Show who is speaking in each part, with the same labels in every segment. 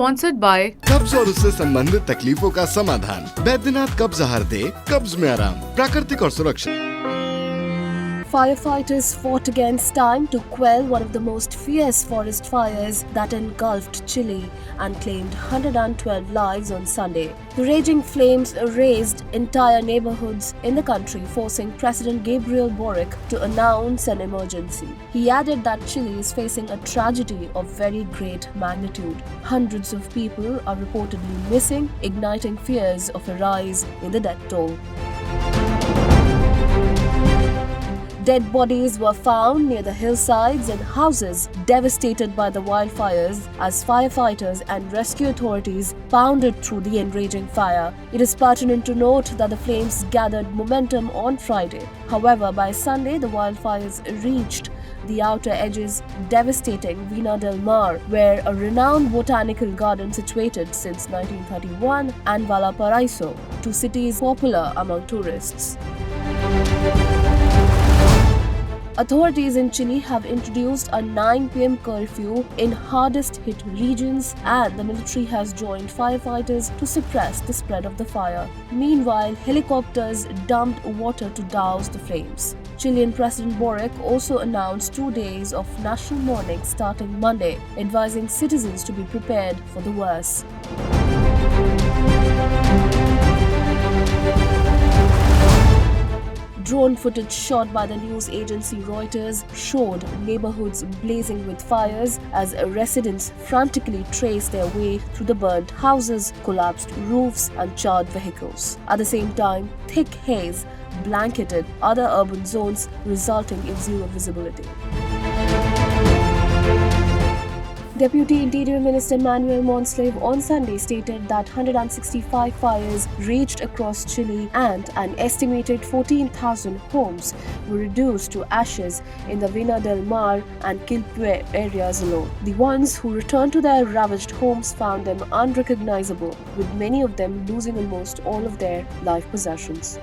Speaker 1: Sponsored by
Speaker 2: कब्ज और उससे संबंधित तकलीफों का समाधान। बैद्यनाथ कब्ज आहार दे, कब्ज में आराम, प्राकृतिक और सुरक्षित।
Speaker 3: Firefighters fought against time to quell one of the most fierce forest fires that engulfed Chile and claimed 112 lives on Sunday. The raging flames razed entire neighborhoods in the country, forcing President Gabriel Boric to announce an emergency. He added that Chile is facing a tragedy of very great magnitude. Hundreds of people are reportedly missing, igniting fears of a rise in the death toll. Dead bodies were found near the hillsides and houses devastated by the wildfires as firefighters and rescue authorities pounded through the enraging fire. It is pertinent to note that the flames gathered momentum on Friday. However, by Sunday, the wildfires reached the outer edges, devastating Vina del Mar, where a renowned botanical garden situated since 1931, and Valparaiso, two cities popular among tourists. Authorities in Chile have introduced a 9 p.m. curfew in hardest hit regions, and the military has joined firefighters to suppress the spread of the fire. Meanwhile, helicopters dumped water to douse the flames. Chilean President Boric also announced 2 days of national mourning starting Monday, advising citizens to be prepared for the worst. Drone footage shot by the news agency Reuters showed neighborhoods blazing with fires as residents frantically traced their way through the burnt houses, collapsed roofs, and charred vehicles. At the same time, thick haze blanketed other urban zones, resulting in zero visibility. Deputy Interior Minister Manuel Monsalve on Sunday stated that 165 fires raged across Chile and an estimated 14,000 homes were reduced to ashes in the Vina del Mar and Quilpue areas alone. The ones who returned to their ravaged homes found them unrecognizable, with many of them losing almost all of their life possessions.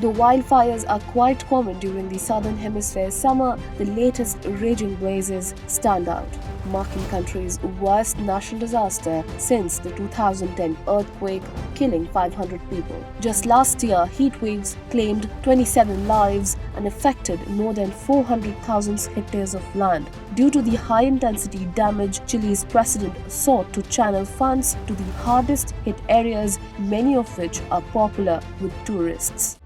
Speaker 3: Though wildfires are quite common during the southern hemisphere summer, the latest raging blazes stand out, marking country's worst natural disaster since the 2010 earthquake, killing 500 people. Just last year, heat waves claimed 27 lives and affected more than 400,000 hectares of land. Due to the high-intensity damage, Chile's president sought to channel funds to the hardest hit areas, many of which are popular with tourists.